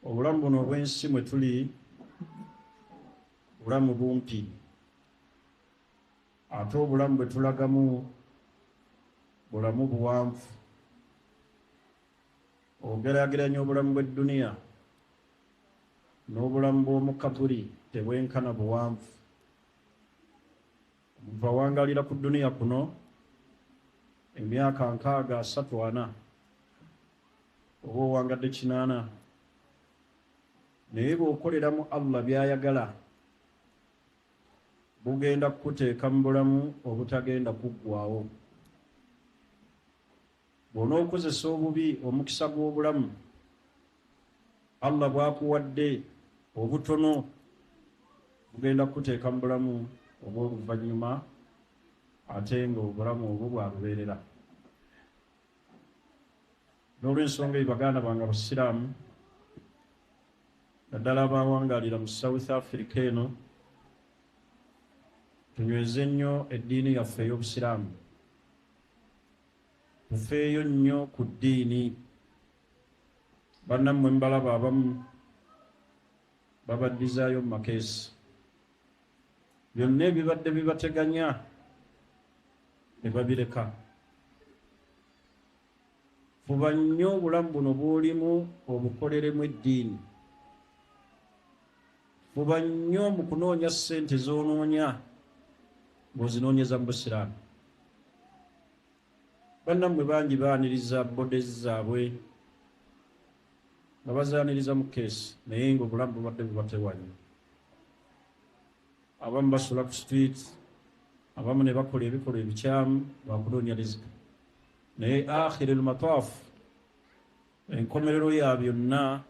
obulamu buno obw'ensi mwe tuli bulamu bumpi, ate obulamu bwe tulagamu bulamu buwanvu. Ogeraageranya obulamu bw'edduniya n'obulamu bw'omu kabuli tebwenkana buwanvu. Omuntu awangalira ku dduniya kuno emyaka 64 oba owangadde 80, naye bw'okoleramu Allah by'ayagala bugenda kukuteeka mu bulamu obutagenda kuggwaawo. Bw'onookozesa obubi omukisa gw'obulamu Allah bw'akuwadde obutono bugenda kukuteeka mu bulamu obw'oluvannyuma, ate nga obulamu obwo bwalubeerera. N'olw'ensonga eyo baganda bange Abasiraamu, naddala abawangalira mu South Africa eno, tunyweze nnyo eddiini yaffe ey'Obusiraamu, tufeeyo nnyo ku ddiini. Bannammwe mbalaba abamu babaddizaayo mu makeesi, byonna ebibadde bibateganya ne babireka. Fuba nnyo obulamu buno bw'olimu obukoleremu eddiini. Fuba nnyo mu kunoonya ssente z'onoonya ng'ozinoonyeza mu Busiraamu. Bannammwe bangi baaniriza bodezi zaabwe nga bazaaniriza mu keesi, naye ng'obulamu bubadde bubatewanya. Abamu basula ku street, abamu ne bakola ebikolwa ebikyamu lwakunoonya riziki, naye akhirul mataafu, enkomerero ya byonna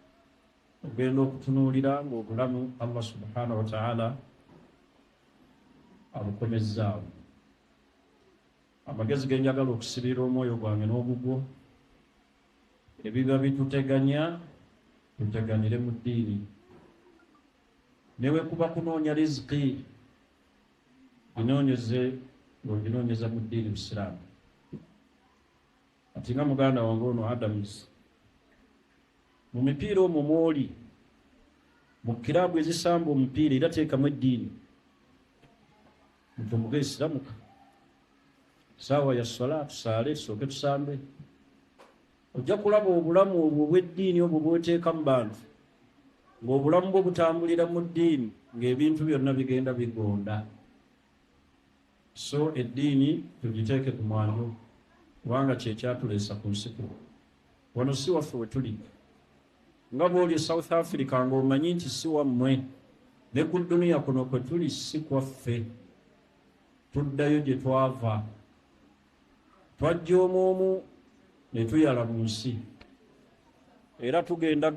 ogenda okutunuulira ng'obulamu Allah subhanahu wa ta'ala abukomezzaawo. Amagezi ge njagala okusibira omwoyo gwange n'ogugwo, ebiba bituteganya tuteganire mu ddiini. Newe kuba kunoonya riziki, ginoonyeze ng'oginoonyeza mu ddiini Busiraamu. Ati nga muganda wange ono Adams, mu mipiira omwo mw'oli, mu kiraabu ezisamba omupiira era teekamu eddiini, mutomuge isiramuka. Saawa ya sola tusaale tusooke tusambe. Ojja kulaba obulamu obwo obw'eddiini obwo bw'oteeka mu bantu, ng'obulamu bwo butambulira mu ddiini, ng'ebintu byonna bigenda bigonda. So eddiini tugiteeke ku mwanjo, kubanga kye kyatuleesa ku nsi kuno. Wano si waffe we tuli. Nga bw'oli South Africa ng'omanyi nti si wammwe, ne ku dduniya kuno kwe tuli si kwaffe. Tuddayo gye twava, twajja omwomu ne tuyala mu nsi, era tugenda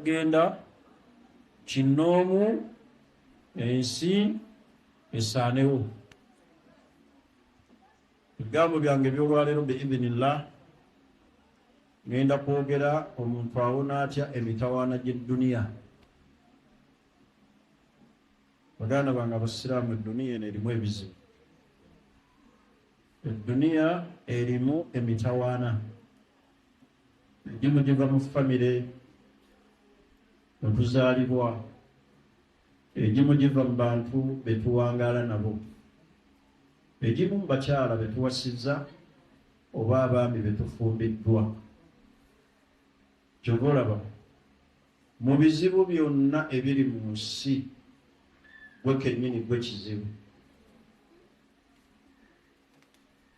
kinnoomu ensi esaanewo. Ebigambo byange eby'olwaleero biidhinillah, ngenda kwogera omuntu awona atya emitawaana gy'edduniya. Baganda bange Abasiraamu, edduniya eno erimu ebizibu. Edduniya erimu emitawaana, egimu giva mu famire mwe tuzaalibwa, egimu giva mu bantu be tuwangaala nabo, egimu mu bakyala be tuwasizza oba abaami be tufumbiddwa. Kyova olaba mu bizibu byonna ebiri mu nsi, gwe kennyini gwe kizibu.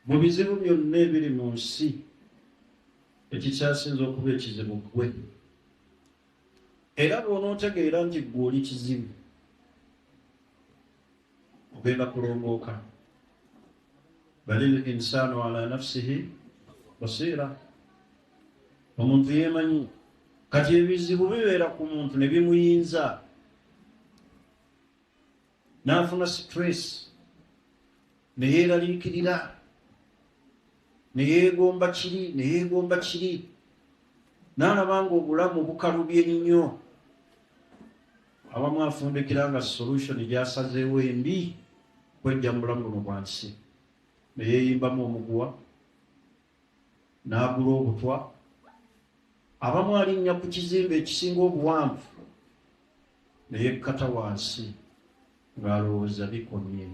Mu bizibu byonna ebiri mu nsi, ekikyasinza okuba ekizibu gwe. Era bw'onootegeera nti gwe oli kizibu, ogenda kulongooka. Balil insaanu ala nafsihi basiira. Omuntu yeemanyi. Kati ebizibu bibeera ku muntu ne bimuyinza, n'afuna stress, ne yeeraliikirira, ne yeegomba kiri, n'alaba ng'obulamu bukalubye nnyo. Abamu afundikira nga solution gyasazeewo embi kwejja mu bulamu buno bwa nsi, ne yeeyimbamu omuguwa, n'agula obutwa. Abamu alinnya ku kizimbe ekisinga obuwanvu ne yekkata wansi ng'alowooza bikomye.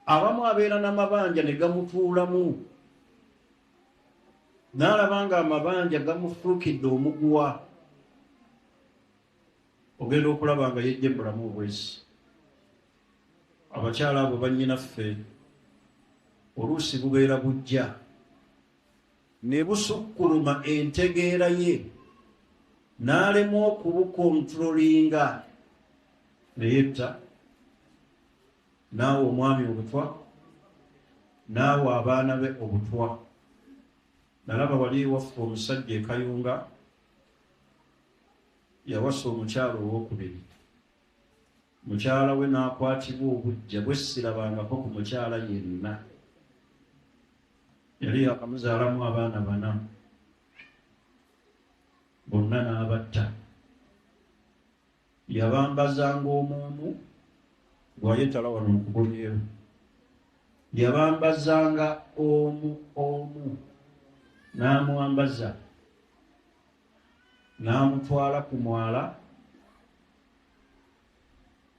Abamu abeera n'amabanja ne gamutuulamu, n'alaba nga amabanja gamufuukidde omuguwa, ogenda okulaba nga yejja bulamu obwesi. Abakyala abo bannyinaffe oluusi bubeera bujja ne busukkuluma entegeera ye, n'alema okubukontrolinga, ne yetta, n'awa omwami obutwa, n'awa abaana be obutwa. Nalaba wali ewaffe omusajja e Kayunga yawasa omukyala owokubiri. Mukyala we n'akwatibwa obujja bwe sirabangako ku mukyala yenna. Yali yakamuzaalamu abaana 4, bonna n'abatta. Yabambazanga omwomu gwayetala wano okugomyewo, yabambazanga omu n'amwambaza, n'amutwala ku mwala,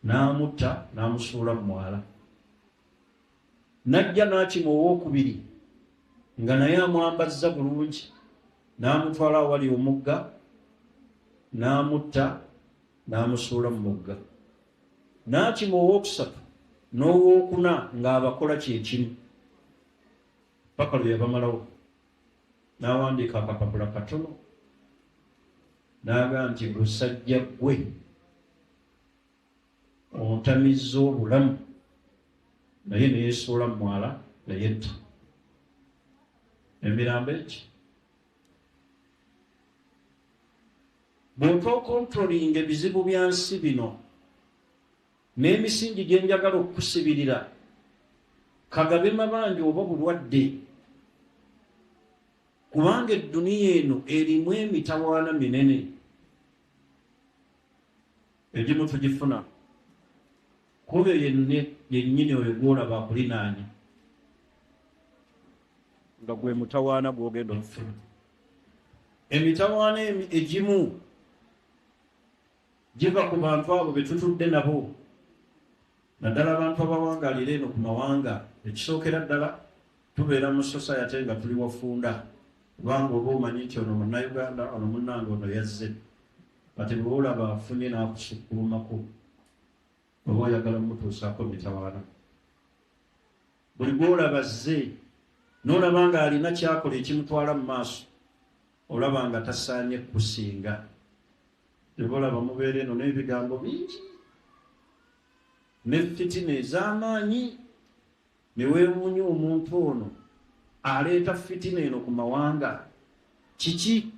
n'amutta, n'amusuula mu mwala. Najja n'akima owokubiri nga naye amwambazza bulungi, n'amutwala awali omugga, n'amutta, n'amusuula mu mugga. N'akima owokusatu n'owokuna ng'abakola kyekimu, paka lwe yabamalawo. N'awandiika akapapula katono n'agamba nti busajja gwe ontamizza obulamu, naye neyesuula mu mwala neyetta. Emirambo eki bw'otookontrolinga ebizibu bya nsi bino n'emisingi gye njagala okukusibirira, kagabe mabanja oba bulwadde, kubanga edduniya eno erimu emitawaana minene. Egimu tugifuna kuba yennyini oyo gw'olaba akulinaanye nga gwe mutawaana gw'ogenda okufuna. Emitawaana egimu giva ku bantu abo be tutudde nabo, naddala abantu abawangaalira eno ku mawanga. Ekisookera ddala tubeera mu society nga tuli wafunda, kubanga oba omanyi nti ono munnayuganda, ono munnange ono yazze. Kati bwe olaba afunye n'akusukkulumako, oba oyagala mutuusaako mitawaana. Buli gw'olaba azze n'olaba nga alina kyakola ekimutwala mu maaso, olaba nga tasaanye kusinga. Tebolaba mubeera eno n'ebigambo bingi ne fitina ez'amaanyi, ne weewuunya omuntu ono aleeta fitina eno ku mawanga kiki,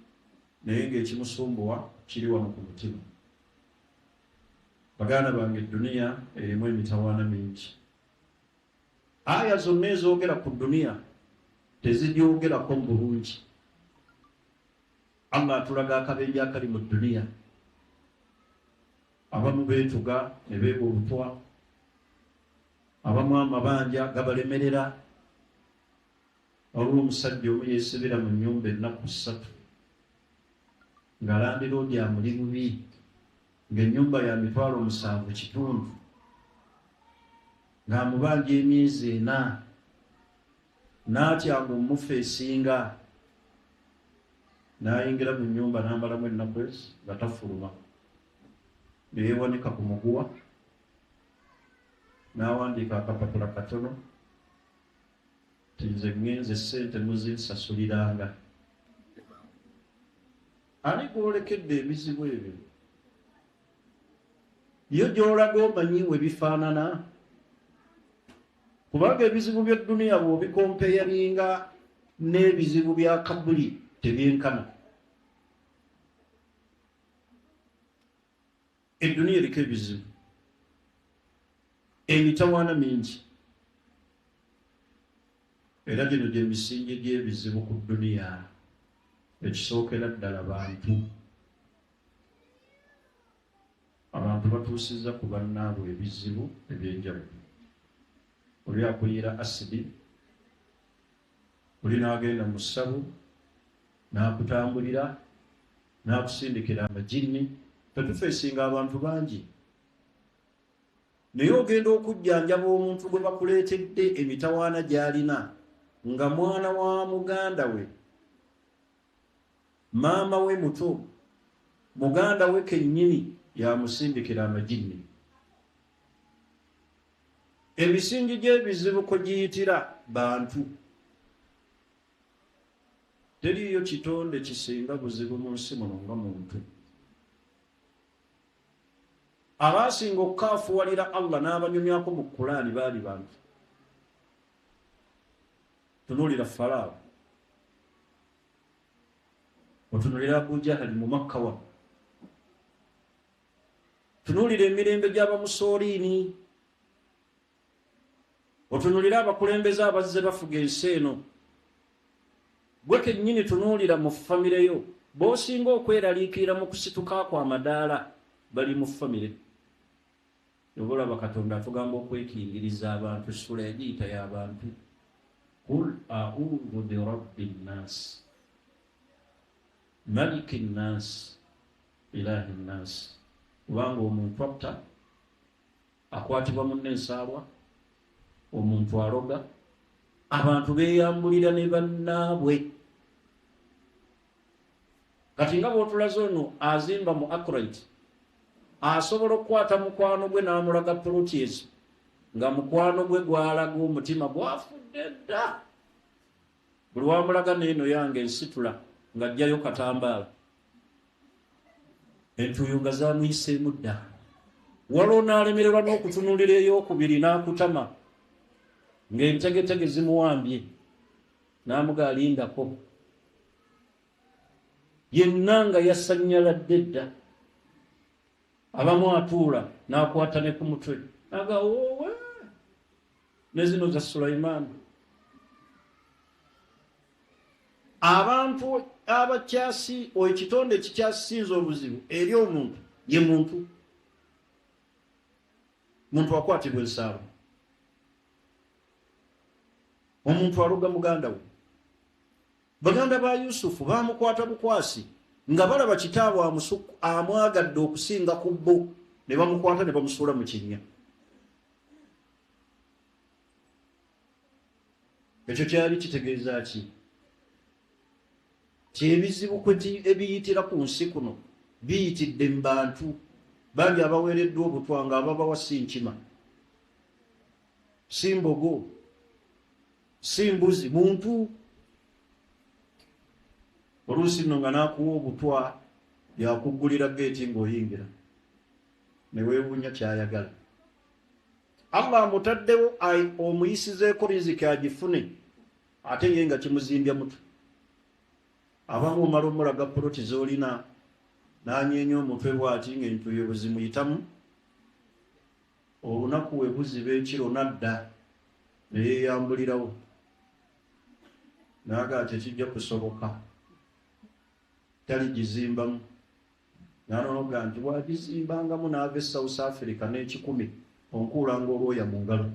naye ng'ekimusumbuwa kiri wano ku mutima. Baganda bange, edduniya erimu emitawaana mingi. Aya zonna ezoogera ku dduniya teziryogerako mu bulungi. Allah atulaga akabenje akali mu dduniya. Abamu beetuga ne beega obutwa, abamu amabanja gabalemerera. Waliwo omusajja omu yeesibira mu nnyumba ennaku 3 nga landiroodi amuli bubi, ng'ennyumba ya mitwalo 7.5, ng'amubanja emyezi 4, n'atya ng'omufa esinga, n'ayingira mu nnyumba n'ambalamu ennaku ezo nga tafuluma, ne yeewanika ku muguwa, n'awandiika akapapula katono ti nze ngenze ssente muzinsasuliranga. Ani gwolekedde ebizibu ebyo? Yo gy'olaga omanyi we bifaanana, kubanga ebizibu by'edduniya bw'obikompeyaringa n'ebizibu bya kabuli tebyenkana. Edduniya eriko ebizibu, emitawaana mingi, era gino gy'emisingi gy'ebizibu ku dduniya. Ekisookera ddala bantu. Abantu batuusizza ku bannaabwe ebizibu eby'enjawulo. Oli akulira asidi, oli n'agenda mu ssabu n'akutambulira, n'akusindikira amajinni, tetufeesinga abantu bangi naye ogenda okujjanjaba omuntu gwe bakuleetedde emitawaana gy'alina nga mwana wa muganda we, maama we muto, muganda we kennyini yamusindikira amajinni. Emisingi gy'ebizibu kwe giyitira bantu. Teriyo kitonde kisinga buzibu mu nsi muno nga muntu. Abasinga okukaafuwalira Allah n'abanyumyako mu Qur'ani baali bantu. Tunuulira Falaawo, otunuulira Abu Jahali mu Makka wa, tunuulira emirembe gy'Abamusooliini, otunuulira abakulembeze abazze bafuga ensi eno. Gwe kennyini tunuulira mu famire yo, b'osinga okweraliikirira mu kusituka kwa madaala bali mu famire. Yobolaba Katonda atugamba okwekingiriza abantu, sula yagiyita y'abantu. Qul a'udhu bi rabbin nas, malikin nas, ilahin nas. Kubanga omuntu atta, akwatibwa munne ensaalwa, omuntu aloga, abantu beeyambulira ne bannaabwe. Kati nga bw'otulaze ono azimba mu Akurite, asobola okukwata mukwano gwe n'amulaga polotiesi, nga mukwano gwe gwalaga omutima gwafudde dda. Buli wamulaga n'eno yange ensitula ng'ajjayo katambaala, entuuyo nga zamuyiseemu dda. Waliwo n'alemererwa n'okutunuulira ey'okubiri n'akutama, ng'entegetege zimuwambye, n'amugaalindako. Yenna nga yasanyaladde dda. Abamu atuula n'akwata ne ku mutwe aga wowe ne zino za Sulaiman. Abantu abakyasi ekitonde ekikyasinza obuzibu eri omuntu ye muntu. Muntu akwatibwa ensaalwa, omuntu aluga muganda we. Baganda ba Yusufu bamukwata bukwasi nga balaba kitaabwe amwagadde okusinga ku bo, ne bamukwata ne bamusuula mu kinnya. Ekyo kyali kitegeeza ki? Ebizibu ebiyitira ku nsi kuno biyitidde mu bantu. Bangi abaweereddwa obutwa nga ababawa si nkima, si mbogo, si mbuzi, muntu. Oluusi nno nga n'akuwa obutwa yakuggulira geeti ng'oyingira ne weewuunya ky'ayagala. Allah amutaddewo omuyisizeeko riziki agifune, ate ye nga kimuzimbya mutu. Abamu omala omulaga poloti z'olina n'anyeenya omutwe bw'ati ng'entuuyo bwezimuyitamu, olunaku we buziba ekiro nadda ne yeeyambulirawo n'agaa tekijja kusoboka, tali gizimbamu. N'anonoga nti bw'agizimbangamu n'ava e South Africa n'ekikumi onkuulanga olwoya mu ngalo.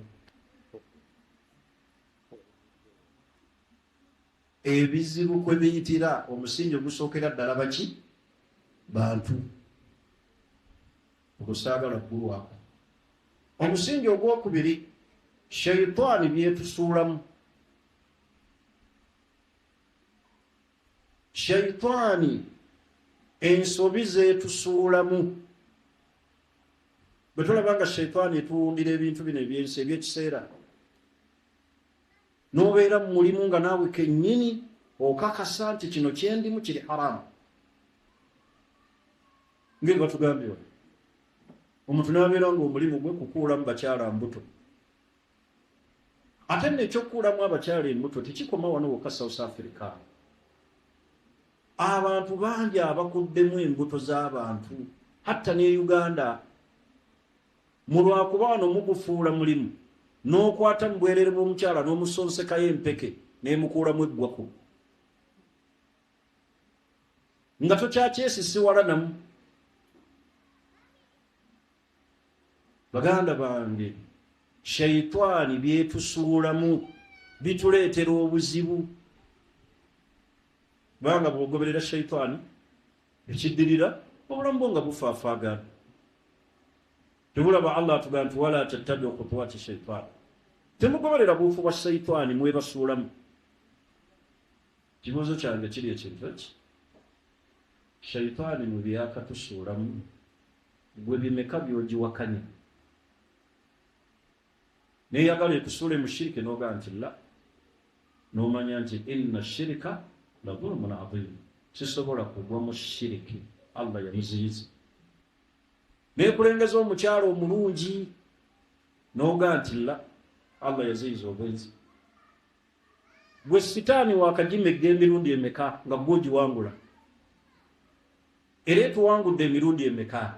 Ebizibu kwe biyitira omusingi ogusookera ddala baki? Bantu. Okusaagala ggulwako. Omusingi ogwokubiri, Shaitaani byetusuulamu. Shaitaani ensobi zeetusuulamu. Bwe tulaba nga Shaitaani etuwundira ebintu bino ebyensi ebyekiseera, n'obeera mu mulimu nga naawe kennyini okakasa nti kino kyendimu kiri haramu. Ngeri batugambye omuntu n'abeera ng'omulimu gwe kukuulamu bakyala mbuto. Ate n'ekyokukuulamu abakyala embuto tekikoma wano wokka South Africa. Abantu bangi abakuddemu embuto z'abantu, hatta ne Uganda. Mu lwakuba wano mugufuula mulimu, n'okwata mu bwerere bw'omukyala n'omusonsekayo empeke n'emukuulamu eggwako, nga tokyakyesisiwala namu. Baganda bange, Shaitaani byetusuulamu bituleetera obuzibu. Banga bw'ogoberera Shaitaani ekiddirira obulamu bwo nga bufaafaagana. Tebulaba Allah atugamba nti wala tattabi'u khutuwaati shaytaan, temugoberera buufu bwa shaytaani mwebasuulamu. Kibuuzo kyange kiri ekintu eki, shaytaani mu byakatusuulamu gwe bimeka by'ogiwakanya? Neyagala ekusuule mu shiriki n'ogamba nti la, n'omanya nti inna shirika la dhulmun adhiim, sisobola kugwa mu shiriki, Allah yamuziyiza. Neekulengeza omukyalo omulungi n'ogamba nti la, Allah yaziyiza obwenzi. Gwe sitaani wakagimegga emirundi emeka nga gwe ogiwangula? Era etuwangudde emirundi emeka?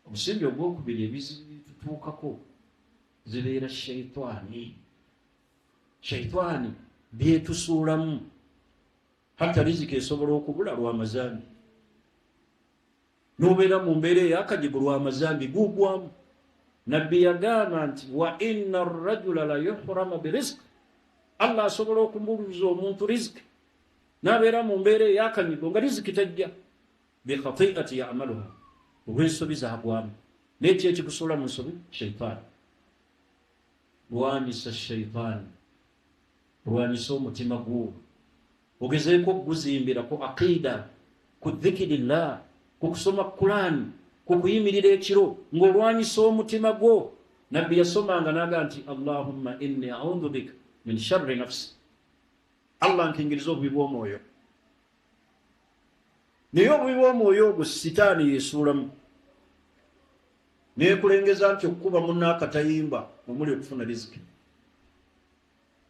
Omusingi ogwokubiri ebizibu bitutuukako zibeera shaytaani. Shaytaani byetusuulamu, hatta riziki esobola okubula lw'amazambi. N'obeera mu mbeera ey'akajigo lw'amazambi gugwamu. Nabbi yagamba nti wa inna ar-rajula la yuhrama birizqi, Allah asobola okumubuuza omuntu riziki n'abeera mu mbeera ey'akanyigo nga riziki tajja, bi khati'ati ya'maluha, olw'ensobi zaagwamu. N'eki ekikusuula mu nsobi? Shaytaani. Lwanyisa shaytaani, lwanyisa omutima gwo, ogezeeko okuguzimbira ku aqiida, ku dhikirillah, ku kusoma Qur'an, ku kuyimirira ekiro ng'olwanyisa omutima gwo. Nabbi yasomanga n'agamba nti Allahumma inni a'udhu bika min sharri nafsi, Allah nkingiriza obubi bw'omwoyo. Naye obubi bw'omwoyo ogwo sitaani yeesuulamu. Neekulengeza nti okukuba munno akatayimba omuli okufuna riziki.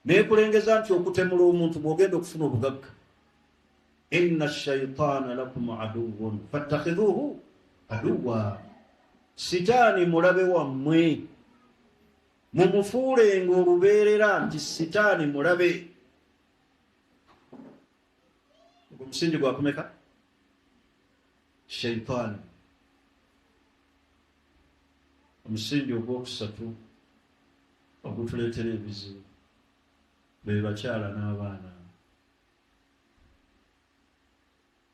Neekulengeza nti okutemula omuntu bw'ogenda okufuna obugagga. Inna ash-shaytaana lakum aduwwun fattakhidhuuhu aduwwa. Sitaani mulabe wammwe, mumufuulenga olubeerera nti sitaani mulabe. Omusingi gwakumeka? Shaytaani. Omusingi ogwokusatu ogutuleetera ebizibu be bakyala n'abaana.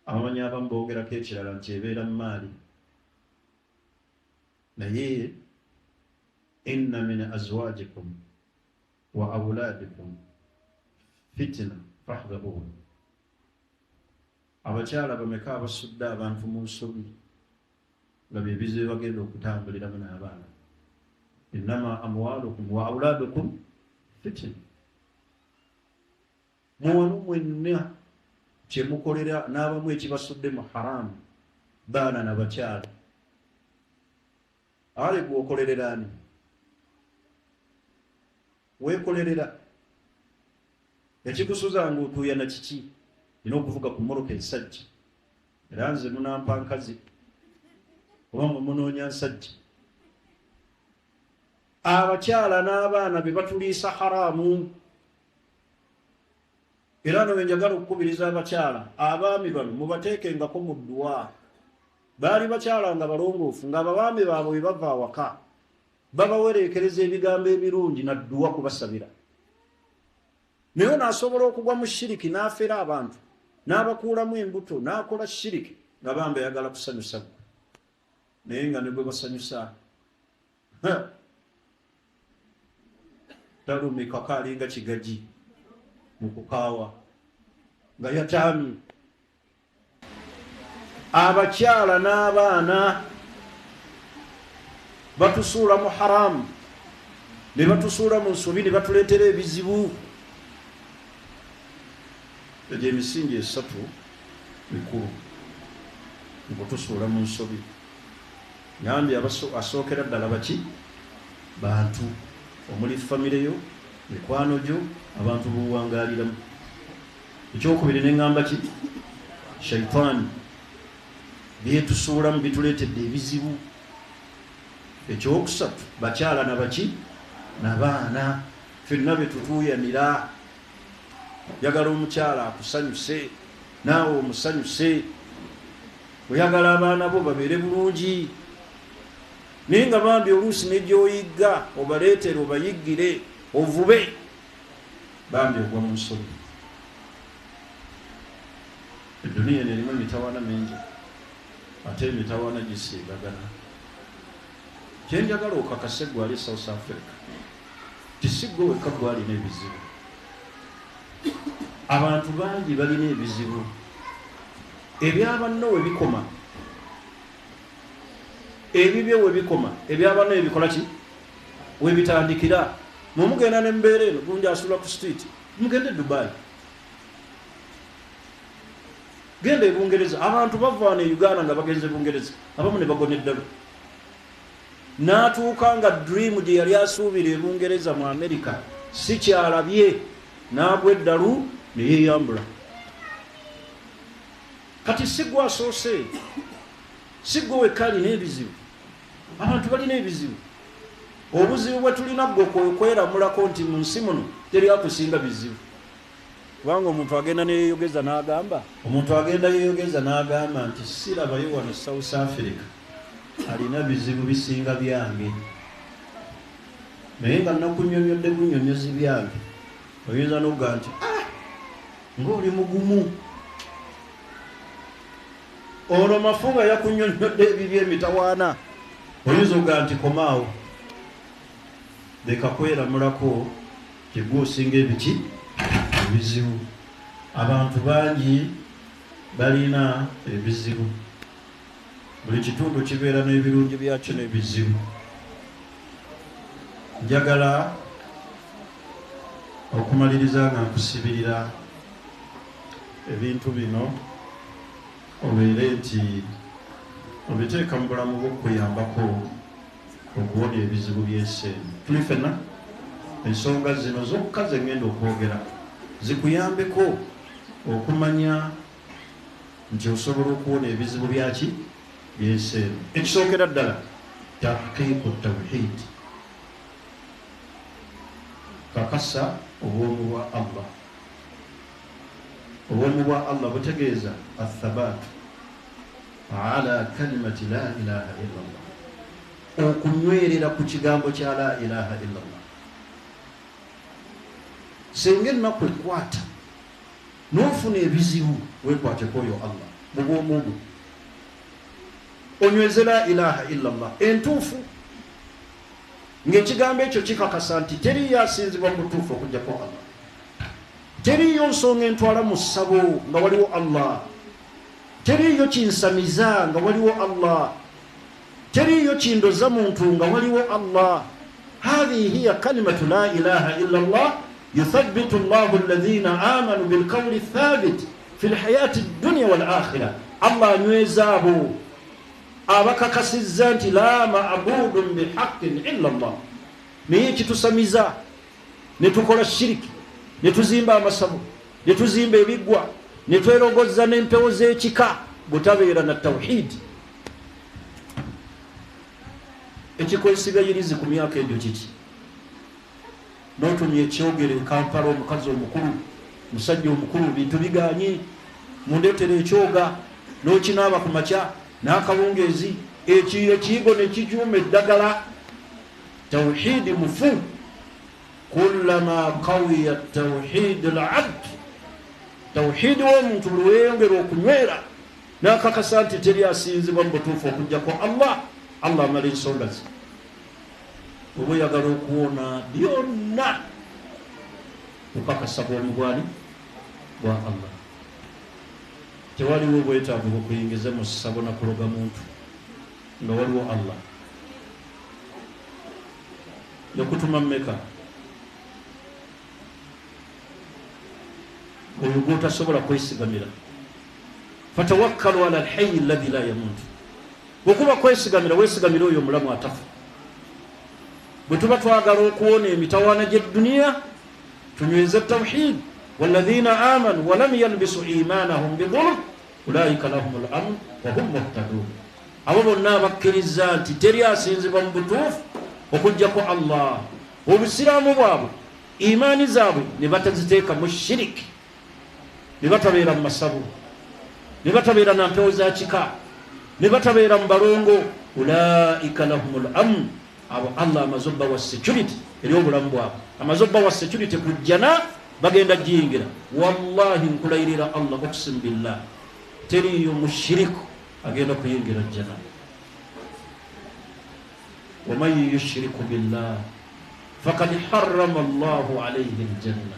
Abamanyi abamu boogerako ekirala nti ebeera mu maali, naye inna min azwajikum wa awlaadikum fitna fahdharuhu. Abakyala bameka abasudde abantu mu nsobi nga bye bizibu bagenda okutambuliramu n'abaana. Innama amwalukum wa awlaadukum fitna. Muwanu mwenna kyemukolera n'abamu ekibasudde mu haramu, baana na bakyala. Ale gwokolerera ani? Weekolerera. Ekikusuza ng'otuuya na kiki? Nina okuvuga ku mmoroka ensajja. Era nze munampa nkazi oba munoonya nsajja. Abakyala n'abaana be batuliisa haramu. Era no njagala okukubiriza abakyala, abaami bano mubateekengako mu dduwa. Baali bakyala nga balongoofu, nga abaami baabwe bwe bava awaka babawereekereza ebigambo ebirungi na dduwa kubasabira. Naye n'asobola okugwa mu shiriki n'afera abantu, n'abakuulamu embuto, n'akola shiriki nga bamba yagala kusanyusa. Naye nga ne gwe basanyusa talumikako alinga kigaji mu kukaawa nga yataami. Abakyala n'abaana batusuula mu haramu, ne batusuula mu nsobi, ne batuleetera ebizibu. Egyo emisingi esatu mikulu mu kutusuula mu nsobi. Nyambye asookera ddala baki? Bantu, omuli famire yo, mikwano gyo, abantu b'owangaaliramu. Ekyokubiri ne ŋŋamba ki? Shaytaani. Byetusuulamu bituleetedde ebizibu. Ekyokusatu bakyala na baki? N'abaana. Ffenna be tutuuyanira. Oyagala omukyala akusanyuse, naawe omusanyuse. Oyagala abaana bo babeere bulungi. Naye nga bambi oluusi ne gy'oyigga obaleetere, obayiggire, ovube, bambi ogwa mu nsobi. Dunia erimu emitawaana mingi ate emitawaana gisiigagana. Kyenjagala okakase gwali South Africa tisigwe wekka gwalina ebizibu. Abantu bangi balina ebizibu ebyabanno we bikoma, ebibye we bikoma, ebyabanno ebikola ki we bitandikira. Mumugenda n'embeera eno gundi asula ku street, mugende Dubai, genda e Bungereza. Abantu bavaana e Uganda nga bagenze Bungereza, abamu ne bagona eddalu. N'atuuka nga dream gye yali asuubira e Bungereza mu America si kyalabye, n'agwa eddalu ne yeeyambula. Kati sigwe asoose, sigwe wekka alina ebizibu. Abantu balina ebizibu. Obuzibu bwe tulina gwe kweramulako nti mu nsi muno teri akusinga bizibu. Kubanga omuntu agenda neyeeyogeza n'agamba nti sirabayo wano South Africa alina bizibu bisinga byange, naye nga nakunyonyodde bunyonyozi byange oyinza n'okuga nti ng'oli mugumu. Ono mafunga yakunyonyodde ebibye emitawaana oyinza okuga nti komaawo, leka kweramulako kigwe osinga ebiki ebizibu. Abantu bangi balina ebizibu, buli kitundu kibeera n'ebirungi byakyo n'ebizibu. Njagala okumaliriza nga nkusibirira ebintu bino obeere nti obiteeka mu bulamu bw'okuyambako okuwona ebizibu by'ensi eno. Tuli ffenna ensonga zino zokka ze ngenda okwogera zikuyambeko okumanya nti osobola okuwona ebizibu byaki by'ensi eno. Ekisookera ddala tahqiiqu tawhid, kakasa obwomu bwa Allah. Obwomu bwa Allah butegeeza athabaatu ala kalimati la ilaha illallah, okunywerera ku kigambo kya la ilaha illallah. Singa ennaku ekwata n'ofuna ebizibu weekwateko oyo Allah mu bwomu bwo, onyweze la ilaha illallah entuufu, ng'ekigambo ekyo kikakasa nti teriyo asinzibwa mu butuufu okugyako Allah, teriyo nsonga entwala mu ssabo nga waliwo Allah, teriyo kinsamiza nga waliwo Allah, teriyo kindoza muntu nga waliwo Allah. Hadhihi hiya kalimatu la ilaha illa Allah yuthabbitu Allahu alladhina amanu bilqawli thabit fi lhayati dunya wal akhirah. Allah anyweza abo abakakasizza nti la ma'budun bihaqqin illa Allah. Naye kitusamiza ne tukola shiriki, ne tuzimba amasabu, ne tuzimba ebiggwa, ne twerogoza n'empewo z'ekika butabeera na tawhid. Ekikwesigayirizi ku myaka egyo kiki? N'otumya ekyogere Kampala, omukazi omukulu, musajja omukulu, bintu biganye, mundeetera ekyoga n'okinaaba ku makya n'akawungeezi, ekiyigo ne kikyuma eddagala. Tawhidi mufu. Kullama qawiya tawhid al-abd, tawhidi w'omuntu buli weeyongera okunywera n'akakasa nti teri asinzibwa mu butuufu okuggyako Allah, Allah amala ensonga ze. Oba oyagala okuwona byonna okakasa bwomu bwani bwa Allah. Tewaliwo obwetaavu bw'okuyingiza mu ssabo na kuloga muntu nga waliwo Allah. Yakutuma mmeka oyo gw'otasobola kwesigamira. Fatawakkalu ala alhayyi alladhi la yamuutu. Bw'okuba kwesigamira, weesigamira oyo omulamu atafa. Bwe tuba twagala okuwona emitawaana gy'edduniya, tunyweze tawhid. Walladhina amanu walam yalbisu imanahum bidhulm ulaika lahumul amn wa hum muhtadun. Abo bonna abakkiriza nti teri asinzibwa mu butuufu okuggyako Allah, obusiraamu bwabwe, imaani zaabwe ne bataziteeka mu shiriki, ne batabeera mu masabu, ne batabeera na mpewo za kika, ne batabeera mu balongo, ulaika lahumul amn. Abo Allah amaze obbawa security eri obulamu bwabwe, amaze obbawa security kujjana bagenda giyingira. Wallahi nkulayirira Allah okusimu billah, teriyo mushiriku agenda kuyingira jjana. waman yushriku billah fakad harrama Allahu alayhi aljanna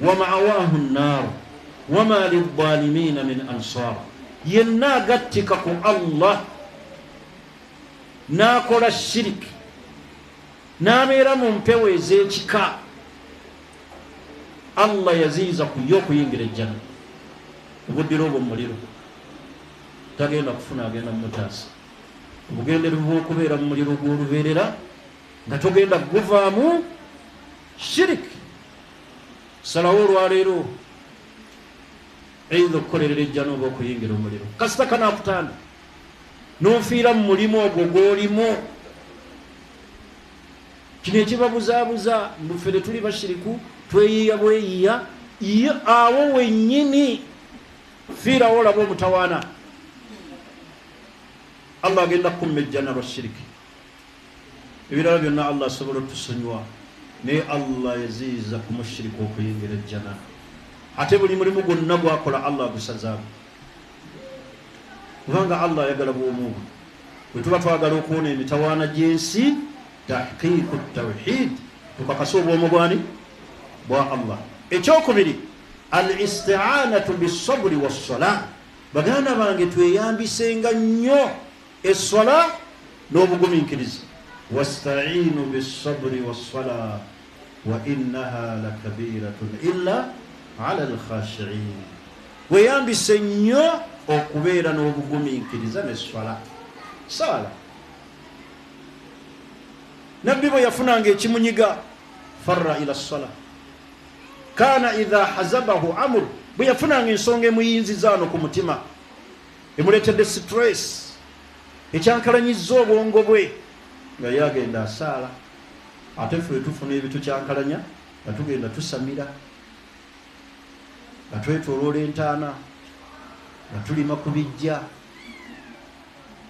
wa ma'awahu an-nar wama lidh-dhalimin min ansar. yenna agattika ku Allah n'akola shiriki n'abeera mu mpewo ez'ekika, Allah yaziiza kuyo okuyingira ejjana. obuddira obwo muliro tagenda kufuna, agenda mumutaasa. obugenderevu bw'okubeera mu muliro gw'olubeerera nga togenda guvaamu shiriki. salawo olwaleero eitha okukolerera ejjana oba okuyingira omuliro. kasita kanaakutanda n'onfiira mu mulimu ogwo gw'olimu. kino ekibabuzaabuza mbufere tuli bashiriku tweyiiya bweyiiya, ye awo wennyini fiirawo olaba omutawaana. Allah agenda kukumma ejjana lwa shiriki. ebirala byonna Allah asobola otusonyiwa, naye Allah yaziiza ku mushiriku okuyingira ejjana. ate buli mulimu gwonna gwakola Allah agusazaamu, kubanga Allah ayagala bw'omuntu. bwe tuba twagala okuwona emitawaana gy'ensi, tahqiiqu tawhid, tukakasa obwomu bwani bwa Allah. ekyokubiri, al isti'anatu bisabri wassala. baganda bange tweyambisenga nnyo essala n'obugumiikiriza. wasta'iinu bisabri wassala wa innaha lakabiratun illa ala alkhashi'in. weyambise nnyo okubeera n'obugumiikiriza n'essala. saala nabbi bwe yafunanga ekimunyiga, farra ila ssala. kaana idha hazabahu amur, bwe yafunanga ensonga emuyinzizaano ku mutima, emuleetedde stress, ekyankalanyizza obwongo bwe, nga yagenda asaala. ate ffe tufuna ebitukyankalanya nga tugenda tusamira, nga twetoloola entaana, nga tulima ku bijja,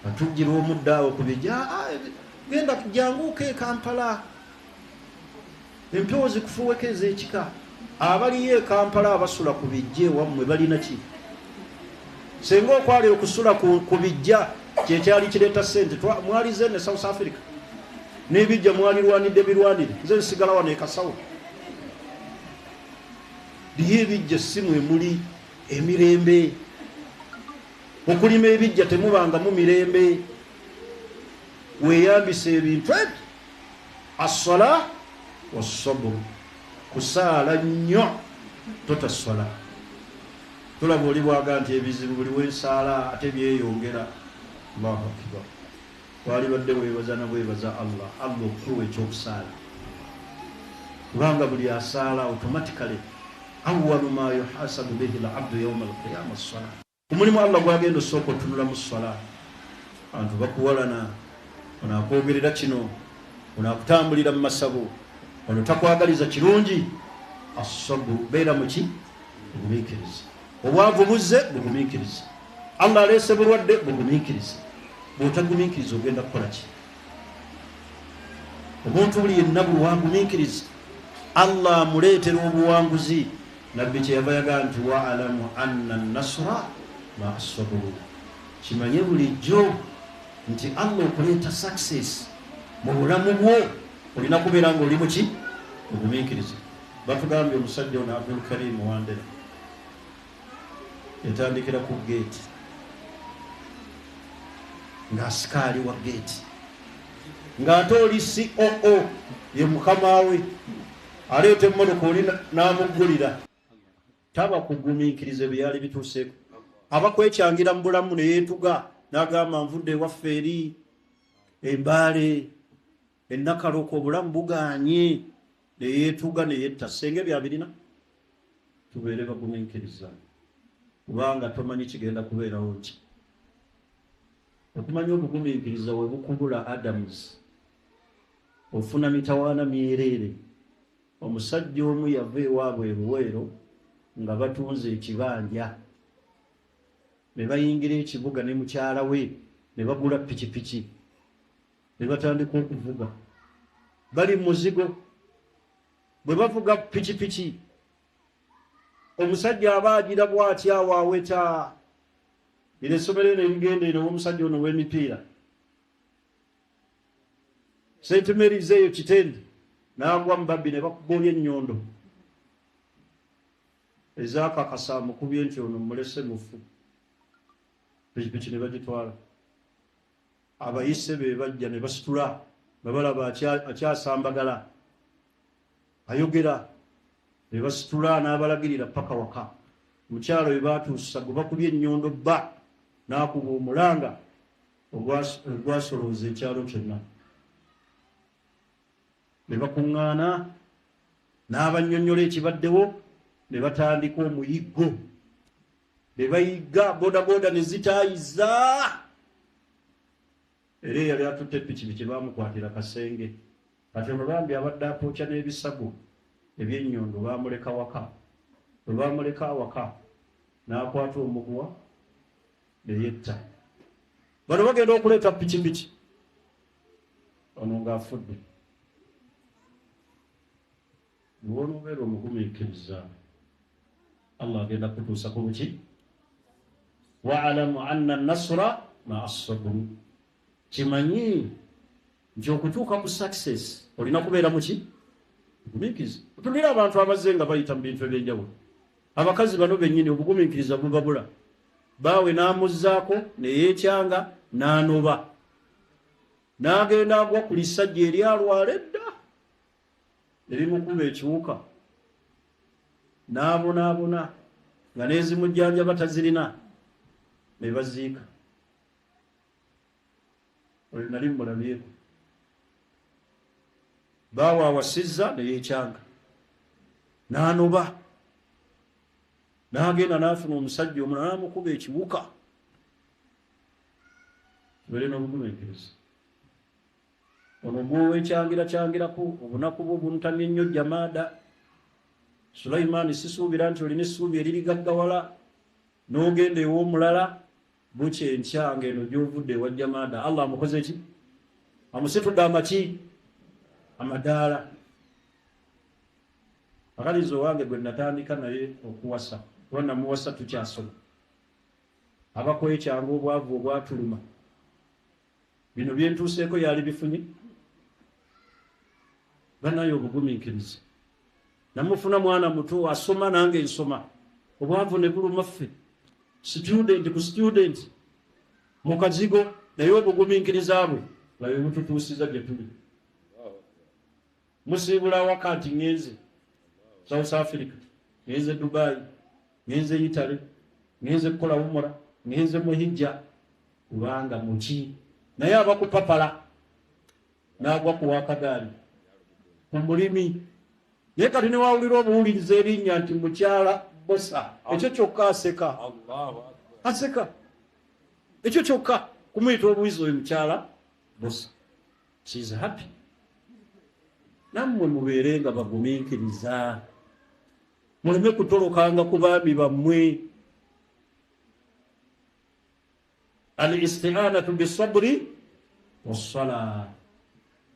nga tujjira omuddo awo ku bijja. genda janguuka e Kampala, empewo zikufuweko ez'ekika. abaliyo e Kampala abasula ku bijja ewammwe balina ki? senga okwali okusula ku bijja kyekyali kireeta ssente. mwalize ne South Africa n'ebijja mwalirwanidde birwanire. nze nsigala wano ekasawo. liyo ebijja simwe muli emirembe. okulima ebijja temubangamu mirembe. weeyambisa ebintu ebyo. assala wassabru, kusaala nnyo totaswala. tulaba oli bwaga nti ebizibu buli wensaala ate byeyongera. Allahu akbar. wali badde weebaza na bwebaza Allah okuwa ekyokusaala, kubanga buli asaala automatically awwalu ma yuhasabu bihi al-abdu yawma al-qiyamah as-salah. omulimu Allah gwagenda osooka otunula mu ssala. abantu bakuwalana, onakwogerera kino, onakutambulira mu masabo, ono takwagaliza kirungi. as-sabru, beera muki? bugumiikiriza. obwavu buzze, bugumiikiriza. Allah aleese bulwadde, bugumiikiriza. bw'otagumiikiriza ogenda kukola ki? omuntu buli yenna buli wagumiikiriza Allah amuleetera obuwanguzi. nabbi kyeyava yagaa nti waalamu anna nasra ma as-sabr. kimanye bulijjo nti Allah okuleeta success mu bulamu bwo olina kubeera nga oli muki? ogumiikiriza. batugambye omusajja ono Abdul Karim Wandera yatandikira ku geeti ng'asikaali wa geeti, ng'ate oli COO ye mukama we, aleeta emmotoka oli n'amuggulira. taba kugumiikiriza byali bituuseeko. abakwecangira mu bulamu ne yeetuga n'agamba nvudde ewaffe eri embaale ennakaloko, obulamu bugaanye, ne yeetuga ne yetta. senge byabirina tubeere bagumiikiriza, kubanga tomanyi kigenda kubeerawo nti. okumanya obugumiikiriza we bukubula Adams, ofuna mitawaana myereere. omusajja omu yava ewaabwe eruweero nga batunze ekibanja, ne bayingira ekibuga ne mukyala we ne bagula pikipiki, ne batandika okuvuga. bali muzigo, bwe bavuga pikipiki, omusajja aba agira bw'atya waaweta ine essomero eno erigenda eno omusajja ono w'emipiira St. Mary's eyo Kitende n'agwa mu babbi ne bakugoolya ennyondo ezakakasa amukubye nti ono mulese mufu pikipiki ne bagitwala abayise be bajja ne basitula nga balaba akyasambagala ayogera ne basitula n'abalagirira paka waka mukyalo we baatuusa gwe bakubye ennyondo bba n'akuba omulanga ogwasolooza ekyalo kyonna ne bakuŋŋaana n'abannyonnyola ekibaddewo ne batandika omuyiggo ne bayigga bodaboda ne zitaayiza era eyali atutte pikipiki baamukwatira kasenge kati ono bambi abadde apookya n'ebisago eby'ennyondo baamuleka waka bwe baamuleka awaka n'akwata omuguwa ne yetta bano bagenda okuleeta pikipiki ono ng'afudde niwonoobeera omugumiikiriza Allah agenda kutuusa ku buki waalamu anna nasra maa sabri kimanyi nti okutuuka ku success olina kubeera muki obugumiikiriza otunira abantu abazze nga bayita mu bintu ebyenjawulo abakazi bano bennyini obugumiikiriza bubabula baawe n'amuzzaako neyeekyanga n'anoba n'agenda agwa ku lisajja eryalwala edda erimukuba ekiwuka n'abonaabona nga n'ezimujjanja batazirina ne baziika oyo nali mulabyeko baawe awasizza neyeekyanga n'anoba n'agenda n'afuna omusajja omulala n'amukuba ekiwuka tubeere n'obugumiikiriza ono gwoweekyangirakyangiraku obunaku bwo buntamye nnyo jamaada Sulaimaani sisuubira nti olina essuubi eririgaggawala n'ogenda ew'omulala bukya enkyanga eno gy'ovudde ewa jamaada Allah amukoze ki amusitudde amaki amadaala akalizo wange gwe natandika naye okuwasa kuba namuwasa tukyasoma abakwekyanga obwavu obwatuluma bino byentuuseeko yali bifunye banaye obugumiikiriza namufuna mwana muto asoma nange nsoma obwavu ne buluma ffe student ku student mu kazigo naye obugumiikiriza bwe labe bututuusiza gye tuli musiibula wakati ngenze South Africa ngenze Dubai ngenze Italy ngenze kukola umura ngenze muhijja kubanga muki naye abakupapala n'agwa ku wakagaali omulimi naye kati newawulira obuwuliriza erinnya nti mukyala bosa ekyo kyokka aseka ekyo kyokka kumuyita obuwizi oyo mukyala bosa she's happy nammwe mubeere nga bagumiikiriza muleme kutolokanga ku baami bammwe al isti'anatu bisabri wassala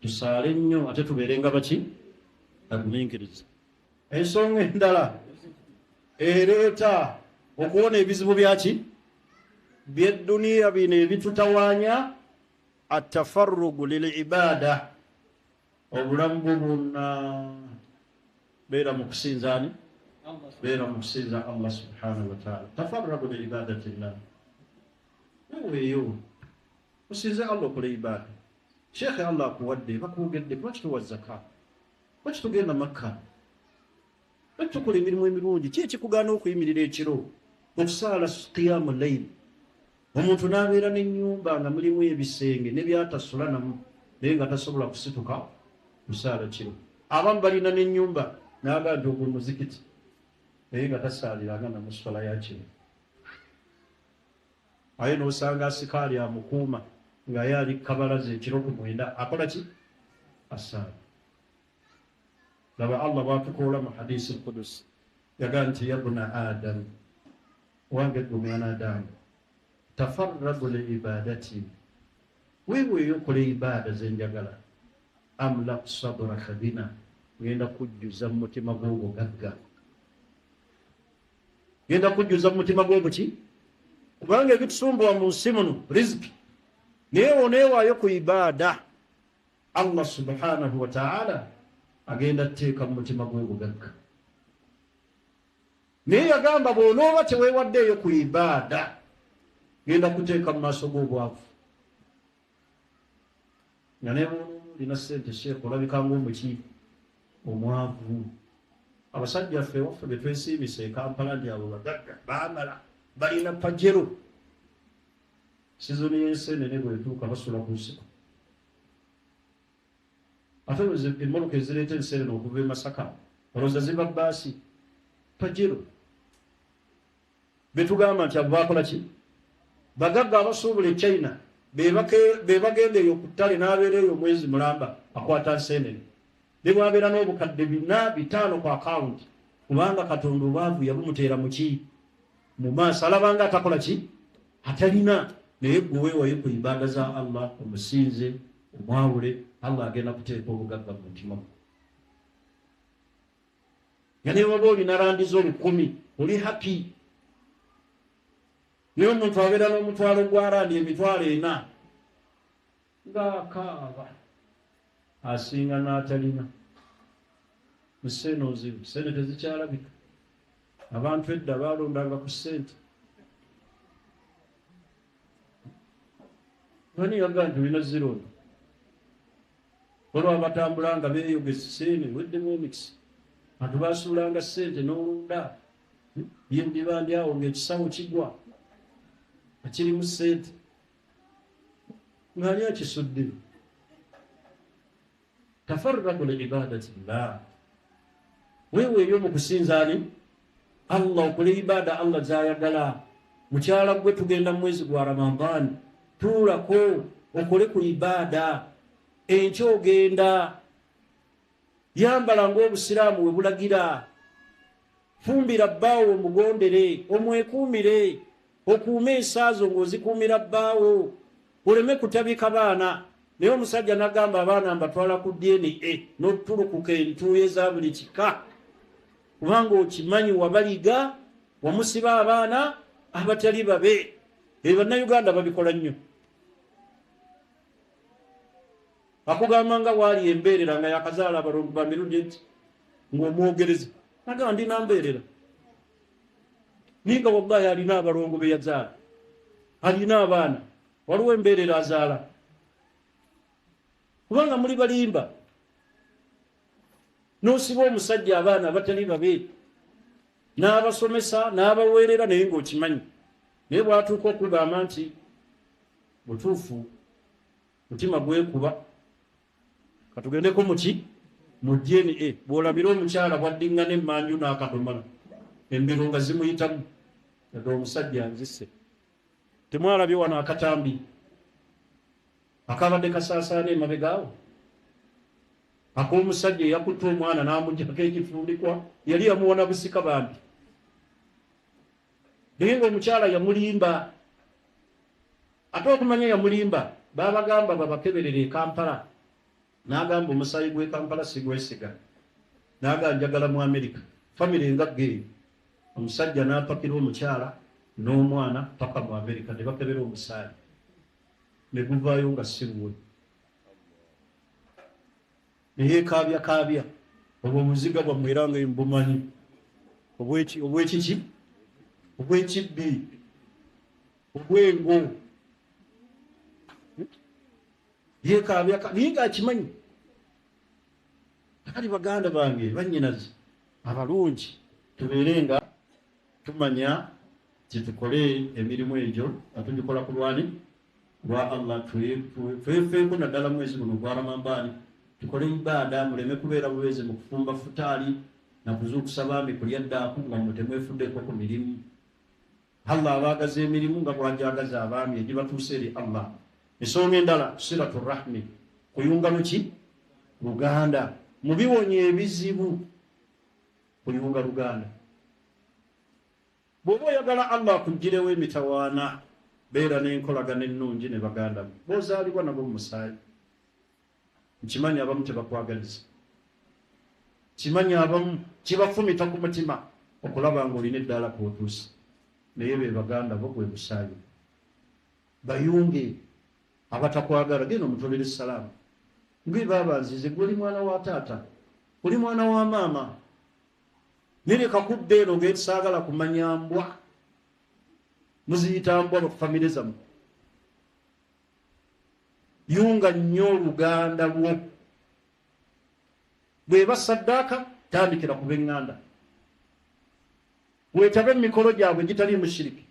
tusaale nnyo ate tubeere nga baki bagumiikiriza ensonga endala ereeta okuwona ebizibu byaki byedduniya bino ebitutawaanya atafarrugu lil ibaada obulamu bwo bwonna beera mu kusinzaani beera mu kusinza Allah subhanahu wa ta'ala tafarrugu li ibadatillah weeyo osinze Allah okole ibaada sheekhe Allah akuwadde bakwogedde lwaki towa zaka lwaki tugenda Makka lwaki tukola emirimu emirungi ki ekikugaana okuyimirira ekiro okusaala qiyaamu layl omuntu n'abeera n'ennyumba nga mulimu ebisenge ne byatasula namu naye nga tasobola kusituka kusaala kiro abamu balina n'ennyumba n'agaa nti ogwo muzikiti naye nga tasaaliranga na muswala ya kiro aye n'osanga asikaali amukuuma nga ye ali kabalaza ekiro ku 9 akola ki asaala laba Allah bw'atukoola mu hadisi al-Qudus yagaa nti yabna Adam wange ggwe mwana Adamu tafarragu li ibadati weeweeyo okole ibaada zenjagala amlaq sadraka bina ngenda kujjuza mu mutima gw'obugagga ngenda kujjuza mu mutima gw'obuki kubanga ebitusumbuwa mu nsi muno riziki, naye oneewaayo ku ibaada, Allah subhanahu wa ta'ala agenda tteeka mu mutima gw'obugagga. Naye yagamba bw'onooba teweewaddeeyo ku ibaada, genda kuteeka mu maaso g'obwavu. Nga ne lina ssente sheekh olabika ng'omuki omwavu. Abasajja ffe waffe be twesiimisa e Kampala nti abo bagagga baamala balina pajero. Sizoni y'enseenene bw'etuuka basula ku nsiko. Ate emmoloka ezireeta enseenene okuva e Masaka olowooza ziva bbaasi pajero. Betugamba nti abo baakola ki? Bagagga abasuubula e China be bagenda eyo ku ttale n'abeera eyo omwezi mulamba akwata nseenene. Ne bwabeera n'obukadde 4-5 ku akawunti, kubanga Katonda obwavu yabumuteera mu ki? Mu maaso, alabanga atakola ki? Atalina. Naye gwe weewayo ku ibaada za Allah, omusinze, omwawule, Allah agenda kuteeka obugagga mu mutima gwo. Nga ne waba olina randizo 1000 oli happy. Naye omuntu abeera n'omutwalo gw'arandi emitwalo 4 ng'akaaba asinga n'atalina. Mu ssente ozibu, ssente tezikyalabika. Abantu edda baalondanga ku ssente. Ani yagamba nti olina zirondo? Olwo abatambula nga beeyogeza ssente weddemu emikisi. Abantu baasuulanga ssente n'olunda. Ye ndibandi awo ng'ekisawo kigwa akirimu ssente. Ng'ani akisudde? Tafarragu li ibadatillah. Weeweeyo mu kusinza ani? Allah, okole ibaada Allah gy'ayagala. Mukyala gwe tugenda mu mwezi gwa Ramadhan, tuulako okole ku ibaada. Enkya ogenda, yambala ng'Obusiraamu we bulagira. Fumbira bbaawo omugondere, omwekuumire, okuume esaazo ng'ozikuumira bbaawo, oleme kutabika baana. Naye omusajja n'agamba abaana mbatwala ku DNA n'otulukuka entuuyo eza buli kika, kubanga okimanyi wabaliga, wamusiba abaana abatali babe. Bannayuganda babikola nnyo. Akugamba nga waali embeerera nga yakazaala abalongo ba mirundi eti ng'omwogereza nagamba ndina mbeerera, ninga wallahi alina abalongo be yazaala, alina abaana, waliwo embeerera azaala, kubanga muli balimba. N'osiba omusajja abaana abatali babe, n'abasomesa n'abaweerera, naye ng'okimanyi. Naye bwatuuka okugamba nti butuufu mutima gwekuba, katugendeko muki? Mu DNA. Bw'olabira omukyala bwaddingana emmanju n'akadomala, embiro nga zimuyitamu, nga omusajja nzisse. Temwalabye wano akatambi akabadde kasaasaana emabegaawo ak'omusajja eyakutte omwana n'amugyako ekifundikwa, yali yamuwona busika bambi. Naye ng'omukyala yamulimba. Ate okumanya yamulimba, baabagamba babakeberere e Kampala. N'agamba omusaayi gw'e Kampala sigwesiga, n'agamba njagala mu Amerika. Famire engagga eyo, omusajja n'apakira omukyala n'omwana paka mu Amerika, ne bakebera omusaayi ne guvaayo nga siruwe. Naye kaabya obwo obuziga bwammwe era nga mbumanyi obw'ekiki, obw'ekibbi, obw'engo. Yekaabya naye ng'akimanyi. Kali baganda bange bannyinazi abalungi, tubeere nga tumanya titukole emirimu egyo nga tugikola ku lwani? Lwa Allah. Twefeeko naddala mwezi guno gwa Ramadhan, tukole ibaada, muleme kubeera bubeezi mu kufumba futaali na kuzuukusa baami kulya ddaaku nga mmwe temwefuddeko ku mirimu. Allah abaagaza emirimu nga bw'agyagaza abaami egibatuusa eri Allah. Ensonga endala, silatu rahmi, kuyunga luki? Luganda. Mubiwonya ebizibu, kuyunga luganda. Bw'oba oyagala Allah akuggyirewo emitawaana, beera n'enkolagana ennungi ne baganda bo. B'ozaalibwa nabo mu musaayi. Nkimanyi abamu tebakwagaliza. Kimanyi abamu kibafumita ku mutima okulaba ng'olina eddaala kw'otuusa. naye be baganda bo gwe busaayi bayunge abatakwagala genda omutolera essalaamu ngwe baba nzize gwe mwana wa taata oli mwana wa maama nereka kudda eno ng'etusaagala kumanya mbwa muziyita mbwa bafamire zammwe yunga nnyo oluganda lwo bweba saddaaka tandikira ku b'eŋŋanda weetabe emikolo gyabwe gitali mushiriki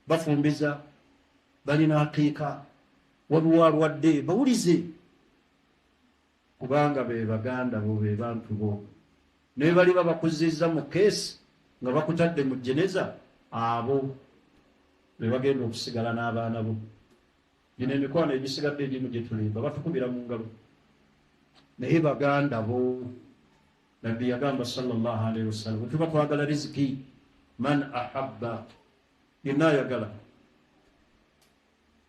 bafumbiza balina akeeka waliwo alwadde bawulize kubanga be baganda bo be bantu bo naye bali babakuzizza mu keesi nga bakutadde mu jeneza abo be bagenda okusigala n'abaana bo gino emikwano egisigadde egimu gye tulimba batukubira mu ngalo naye baganda bo nabbi yagamba sallallahu alaihi wasallam bwe tuba twagala riziki man ahabba yenna ayagala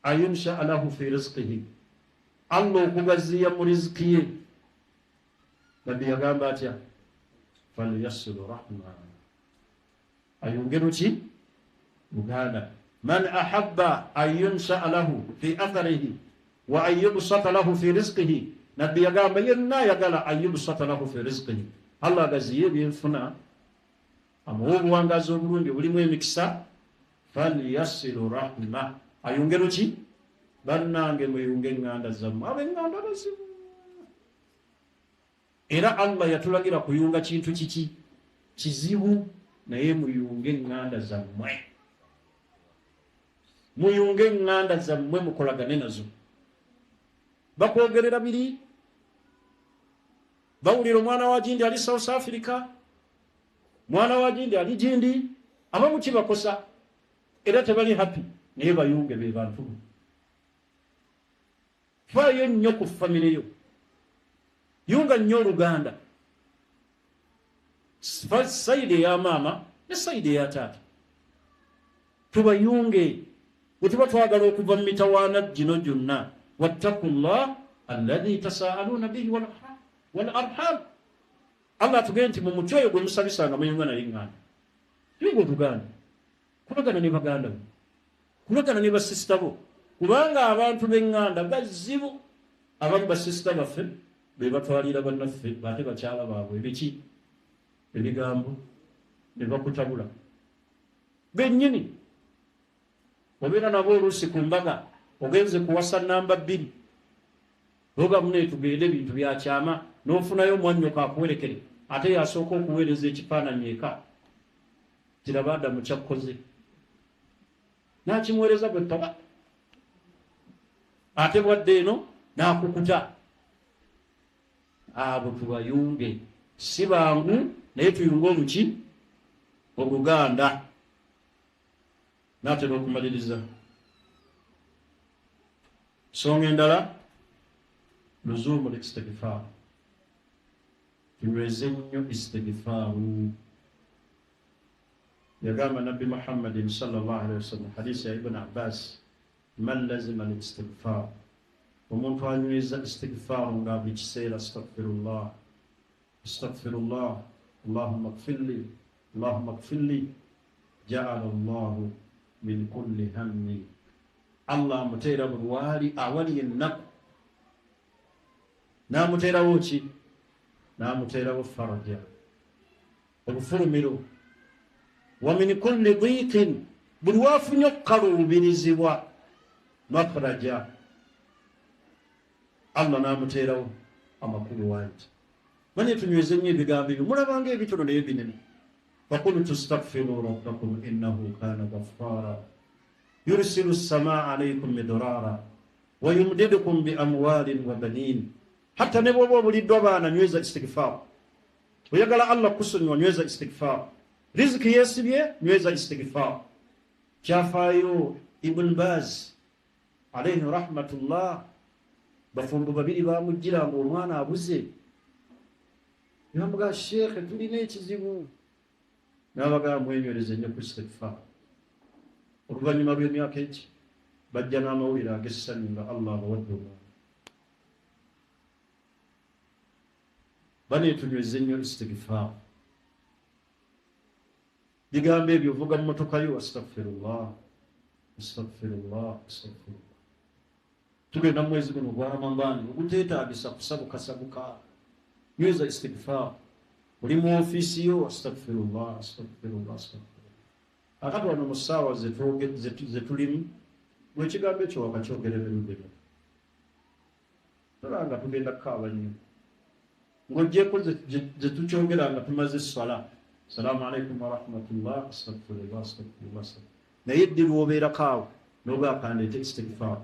ayunsha lahu fi rizqihi allah okugaziya mu riziki ye nabbi yagamba atya falyasilu rahma ayongero ki buganda man ahabba an yunsha lahu fi atharihi wa an yubsata lahu fi rizqihi nabbi yagamba yenna ayagala an yubsata lahu fi rizqihi allah agaziye ebyenfuna amuwa obuwangazi obulungi bulimu emikisa falyasilu rahma ayongero ki bannange mweyunge eŋŋanda zammwe ab'eŋŋanda bazibu era allah yatulagira kuyunga kintu kiki kizibu naye muyunge eŋŋanda zammwe muyunge eŋŋanda zammwe mukolagane nazo bakwogerera biri bawulira omwana wa gindi ali south africa mwana wa gindi ali gindi abamu kibakosa era tebali happy naye bayunge be bantu faayo nnyo ku famire yo yunga nnyo oluganda sayidi eya maama ne sayidi eya taata tubayunge bwe tuba twagala okuva mu mitawaana gino gyonna wattakullah alladhi tasaaluuna bihi wal arham allah atugee nti mu muti oyo gwe musabisanga muyunga naye ŋŋanda yunga oluganda kulagana ne baganda bo kulagana ne basisita bo kubanga abantu b'eŋŋanda bazibu abamu basisita baffe be batwalira bannaffe baate bakyala baabwe ebiki ebigambo ne bakutabula bennyini obeera nabo oluusi ku mbaga ogenze kuwasa namba 2 oga mune tugende ebintu byakyama n'ofunayo omwannyoka akuwerekere ate yasooka okuweereza ekifaananyi eka kiraba adamu kyakkoze nakimuweereza bwe ttaba ate bwadde eno n'akukuta abo tubayunge si bangu naye tuyunge oluki oluganda naatera okumaliriza songa endala luzumu listigfar tunyweze nnyo istigfaaru yagamba nabbi muhammadin sallallahu alaihi wasallam hadisi ya ibn abbas man lazima listigfar omuntu anyweza istigfaaru nga buli kiseera astaghfirullah astaghfirullah allahumma gfirli jaala allahu min kulli hammi allah amuteera bulwali awali ennaku n'amuteerawo ki n'amuteerawo faraja obufulumiro wa min kulli diiqin buli waafunye okukaluubirizibwa makhraja allah n'amuteerawo amakulu wangi manye tunyweze nnyo ebigambo ebyo mulabanga ebitono naye binene faqultu astaghfiru rabbakum innahu kana ghaffara yursilu as-samaa alaykum midrara wa yumdidukum bi amwalin wa banin hatta ne bwoba obuliddwa baana nyweza istighfar oyagala allah kusonyiwa nyweza istighfar riziki yeesibye nyweza istighfar kyafaayo ibn baz alayhi rahmatullah bafumbo babiri bamujjira ng'omwana abuze yamuga sheekhe tulina ekizibu n'abagamba mwenywereze nnyo ku istighfar oluvannyuma lw'emyaka eki bajja n'amawulire ag'essanyu nga allah abawadde omwana baneetunyweze nnyo istighfar bigambo ebyo ovuga mu motoka yo astaghfirullah astaghfirullah astaghfirullah. Tugenda mwezi guno gwa Ramadani oguteetaagisa kusabukasabuka, nyweza istighfar. Buli mu ofiisi yo astaghfirullah astaghfirullah astaghfirullah. Akati wano mu ssaawa ze tulimu bwekigambo ekyo wakakyogera ebirudde tolanga tugenda kukaaba nnyo ng'oggyeko ze tukyogera nga tumaze essala. Salaamu alaikum warahmatullah astaghfirullah astaghfirullah. Naye ddi lwobeerako awo n'oba akandeeta istighfar.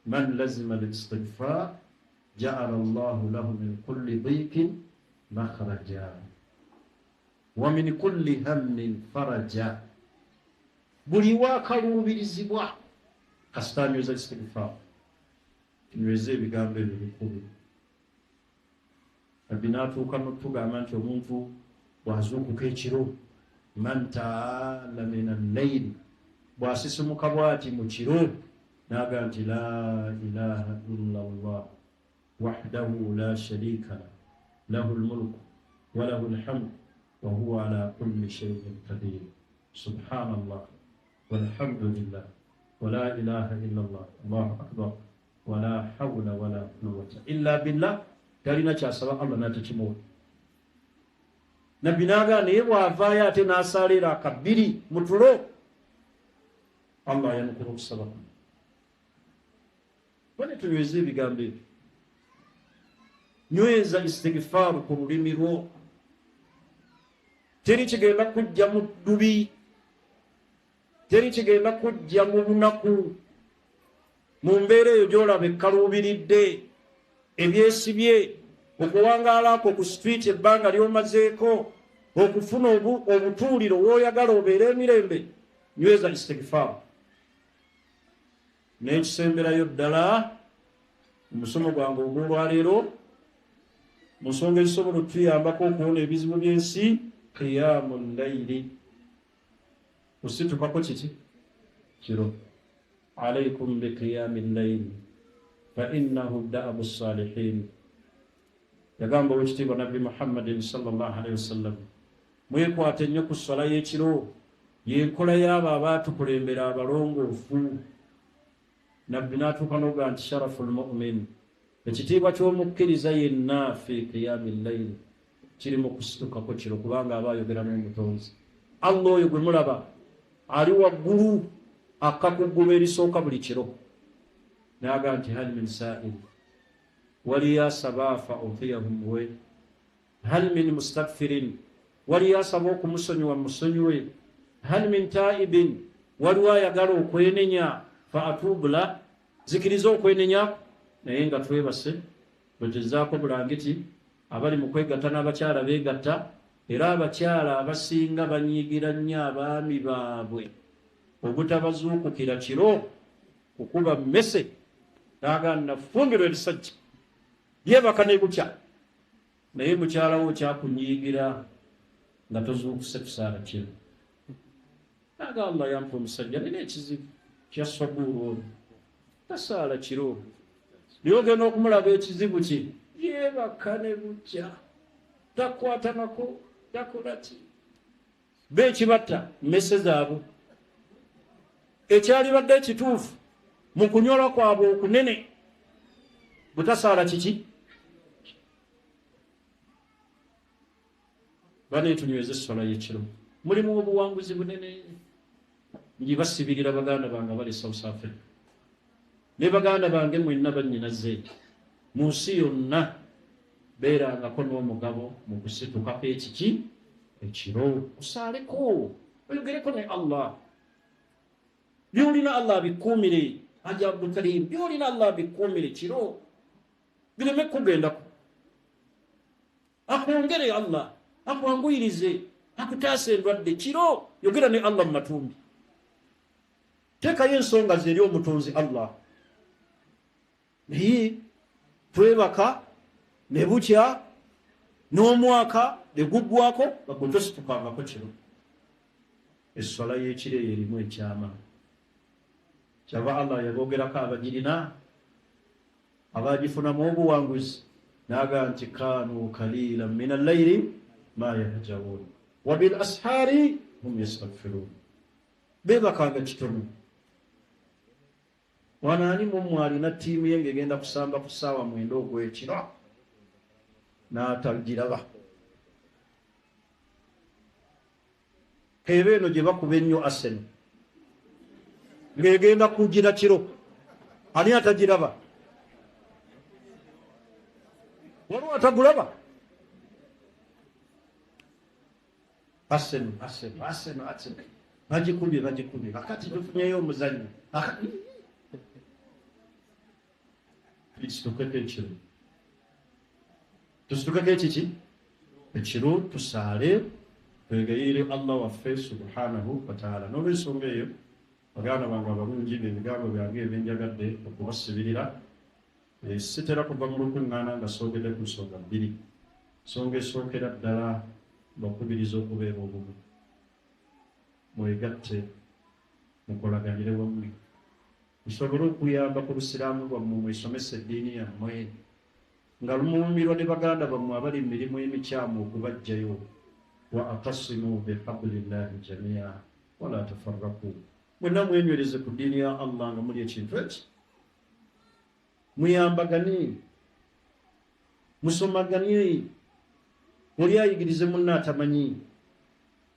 Man lazima al-istighfar ja'ala Allahu lahu min kulli dhiqin makhraja wa min kulli hammin faraja. Buli wakaluubirizibwa kasita nyweza istighfar. Tunyweze ebigambo ebyo bikulu. Nabbi n'atuuka n'otugamba nti omuntu bw'azuukuka ekiro, man ta'ala min al-layli, bw'asisimuka bw'ati mu kiro n'agamba nti la ilaha illa Allah wahdahu la sharika lahu al-mulku wa lahu al-hamdu wa huwa ala kulli shay'in qadir. Subhanallah walhamdulillah wa la ilaha illa Allah Allahu akbar wa la hawla wa la quwwata illa billah. Talina kyasaba Allah n'atakimuwa. Nabbi n'agamba naye bw'avaayo ate n'asaalira akabbiri mu tulo, Allah yanukula okusaba. Bwe tunyweza ebigambo ebyo, nyweza istighfaaru ku lulimi lwo. Teri kigenda kujja mu ddubi, teri kigenda kujja mu lunaku, mu mbeera eyo gy'olaba ekkaluubiridde, ebyesibye, okuwangaalaako ku street ebbanga ly'omazeeko, okufuna obutuuliro w'oyagala obeere emirembe. Nyweza istighfaaru. N'ekisemberayo ddala omusomo gwange ogw'olwaleero, mu nsonga ezisobola otuyambako okuwona ebizibu by'ensi, qiyaamu layli. Kusitupako kiki? Kiro. Alaykum bi qiyaami layli fa innahu da'abu ssalihin. Yagamba owekitiibwa Nabbi Muhammadin sallallahu alayhi wasallam, mwekwate nnyo ku ssala y'ekiro, y'enkola y'abo abaatukulembera abalongoofu. Nabbi n'atuuka n'ogamba nti sharaful mu'min, ekitiibwa ky'omukkiriza yenna fi qiyaami layli, kiri mu kusitukako kiro, kubanga aba ayogera n'omutonzi. Allah oyo gwe mulaba ali waggulu akakugguba erisooka buli kiro, n'agamba nti hal min saa'il, waliyo asaba afa utiyahu muwe, hal min mustaghfirin, waliyo asaba okumusonyiwa musonyiwe, hal min taa'ibin, waliwo ayagala okwenenya fa atuubu la, zikiriza okwenenya. Naye nga twebase bwegezaako bulangiti abali mu kwegatta n'abakyala beegatta, era abakyala abasinga banyiigira nnyo abaami baabwe obutabazuukukira kiro kukuba mmese, n'agamba nafumbirwa ebisajja yeebaka ne bukya, naye mukyalawo kyakunyiigira nga tozuukuse kusaala kiro. N'agamba Allah yampa omusajja nina ekizibu kya sabuuru ono, tasaala kiro. Lyogenda okumulaba ekizibu ki, yeebaka ne bukya, takwatanako, takola ki. Beekibatta mmese zaabwe. Ekyalibadde ekituufu mu kunyolwa kwabwe okunene butasaala kiki. Bane tunyweze esswala y'ekiro, mulimu obuwanguzi bunene. Njibasibirira baganda bange bali South Africa ne baganda bange mwenna bannyinaze mu nsi yonna, beerangako n'omugabo mu kusitukako ekiki ekiro, osaaleko oyogereko ne Allah. Byolina Allah bikuumire, Haji Abdul Karim, byolina Allah bikuumire kiro, bireme kugendako. Akwongere Allah, akwanguyirize, akutaasa endwadde kiro, yogera ne Allah mu matumbi. Teekayo ensonga ze eri omutonzi Allah. Naye twebaka ne bukya n'omwaka ne guggwako nga gwe tositukangako kiro. Esswala y'ekiro eyo erimu ekyama. Kyava Allah yaboogerako abagirina abaagifunamu obuwanguzi, n'agamba nti kaanu kaliilan min al-layli ma yahjaun وبالأسحار هم يستغفرون بيبا كاغا كتونو wanaani mumwalina ttiimu ye ng'egenda kusamba ku ssaawa 9 ogw'ekiro n'atagiraba eba eno gye bakuba ennyo Arsenal ng'egenda kugira kiro ani atagiraba waliwo atagulaba Arsenal bagikubye akati tufunyeyo omuzannyo tustukeko ekiki ekiro tusaale twegayire Allah waffe subhanahu wa ta'ala. N'olwensonga eyo baganda bange abalungi ebigambo byange ebyenjagadde okubasibirira sitera kuva mu lukuŋŋaana nga soogedde ku nsonga bbiri. Nsonga esookera ddala bakubiriza okubeera obumu, mwegatte mukolaganire wammwe musobole okuyamba ku busiraamu bwammwe, mwesomesa eddiini yammwe nga lumuumirwa ne baganda bammwe abali mu mirimu emikyamu okubajjayo. Wa atasimu bihablillahi jamia wala tafarraku, mwenna mwenywereze ku ddiini ya Allah nga muli ekintu eki, muyambagane, musomagane, oli ayigirize munna atamanyi,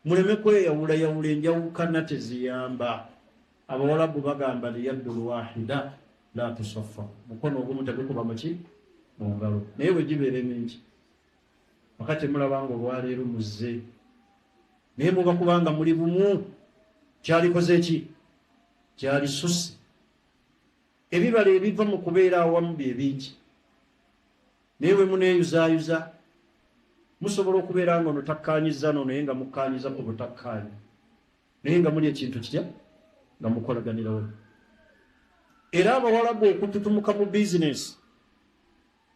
muleme kweyawulayawula, enjawukana teziyamba. Abawalabu bagamba liyaddu lwahida la tusaffa, mukono ogumu tegukuba muki mu ngalo, naye bwe gibeera emingi wakati mulabanga olwaleero muzze naye muba kubanga muli bumu, kyalikoze ki kyalisusse. Ebibala ebiva mu kubeera awamu bye bingi, naye bwe muneeyuzaayuza musobola okubeera nga ono takkaanyiza no naye nga mukkaanyiza ku butakkaanya, naye nga muli ekintu kitya nga mukolaganirawo. Era abawalabu okututumuka mu bizinesi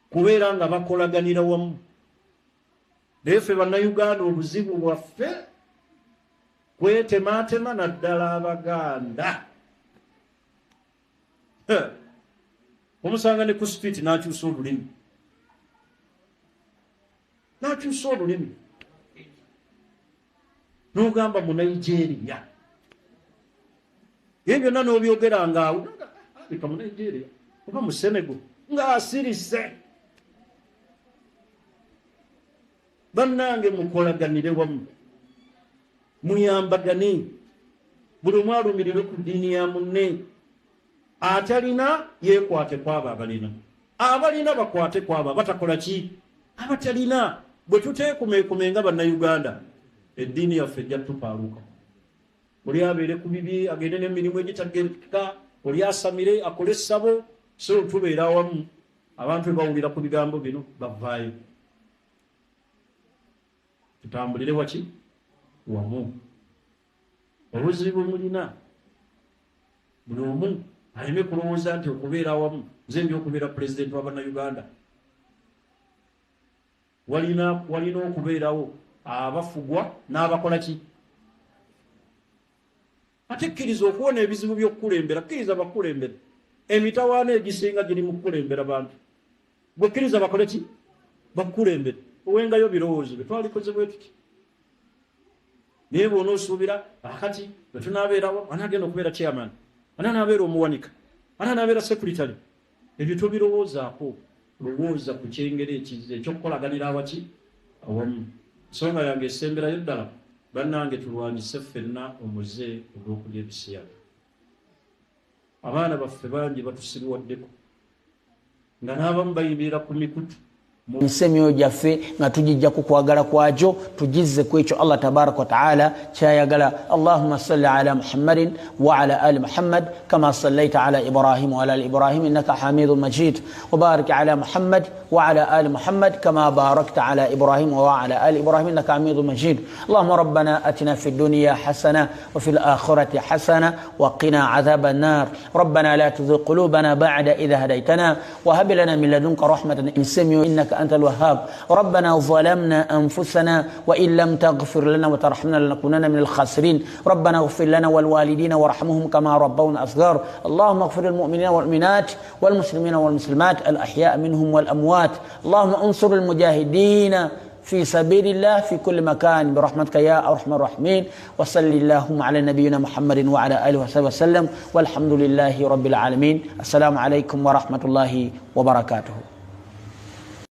kubeera nga bakolaganira wamu. Naye ffe bannayuganda obuzibu bwaffe kwetemaatema naddala Abaganda. Omusanga ne ku street n'akyusa olulimi, n'ogamba mu Nigeria. Ye byonna n'obyogera ngaawo bika mu Nigeria oba mu Senegal ng'asirise. Bannange mukolaganire wamu, muyambagane, buli omu alumirire ku ddiini ya munne. Atalina yeekwate kwabo abalina bakwate kwabo abatakola ki abatalina. Bwe tuteekumeekume nga bannayuganda eddiini yaffe ejja tupaaluka. Oli abeere ku bibi, agende n'emirimu egitagereka, oli asamire akole essabo, so tubeera awamu. Abantu bawulira ku bigambo bino bavaayo, tutambulire waki wamu. Obuzibu mulina buli omu aleme kulowooza nti okubeera awamu nze ndi okubeera pulezidenti wa bannayuganda. Walina okubeerawo abafugwa n'abakola ki. Ate kkiriza okuwona ebizibu by'okukulembera, kkiriza bakulembera. Emitawaana egisinga giri mu kukulembera bantu, gwe kkiriza bakole ki bakukulembera. Owengayo birowoozo bye twalikoze bwe tuti. Naye bw'onoosuubira akati bwe tunaabeerawo anaagenda okubeera chairman, anaabeera omuwanika, anaabeera secretary, ebyo tobirowoozaako. Lowooza ku kyengeri ekyokukolaganira awaki awamu. Nsonga yange esemberayo ddala bannange tulwanyise ffenna omuze olw'okulya ebisiyaga. Abaana baffe bangi batusibwaddeko nga n'abamu bayimirira ku mikutu. Nsemyo gyaffe nga tujijja ku kwagala kwakyo, tujizze ku ekyo Allah tabaraka wa taala kyayagala. Allahumma salli ala Muhammadin wa ala ali Muhammad kama sallaita ala Ibrahim wa ala ali Ibrahim innaka Hamidum Majid, wa barik ala Muhammad wa ala ali Muhammad kama barakta ala Ibrahim wa ala ali Ibrahim innaka Hamidum Majid. Allahumma rabbana atina fid dunya hasana wa fil akhirati hasana wa qina adhaban nar. Rabbana la tuzigh qulubana ba'da idh hadaytana wa hab lana min ladunka rahmatan insemyo innaka أنت الوهاب. ربنا ظلمنا أنفسنا وإن لم تغفر لنا وترحمنا لنكونن من الخاسرين. ربنا اغفر لنا والوالدين وارحمهم كما ربونا صغار. اللهم اغفر للمؤمنين والمؤمنات والمسلمين والمسلمات الأحياء منهم والأموات. اللهم انصر المجاهدين في سبيل الله في كل مكان برحمتك يا أرحم الراحمين. وصل اللهم على نبينا محمد وعلى آله وصحبه وسلم والحمد لله رب العالمين. السلام عليكم ورحمة الله وبركاته.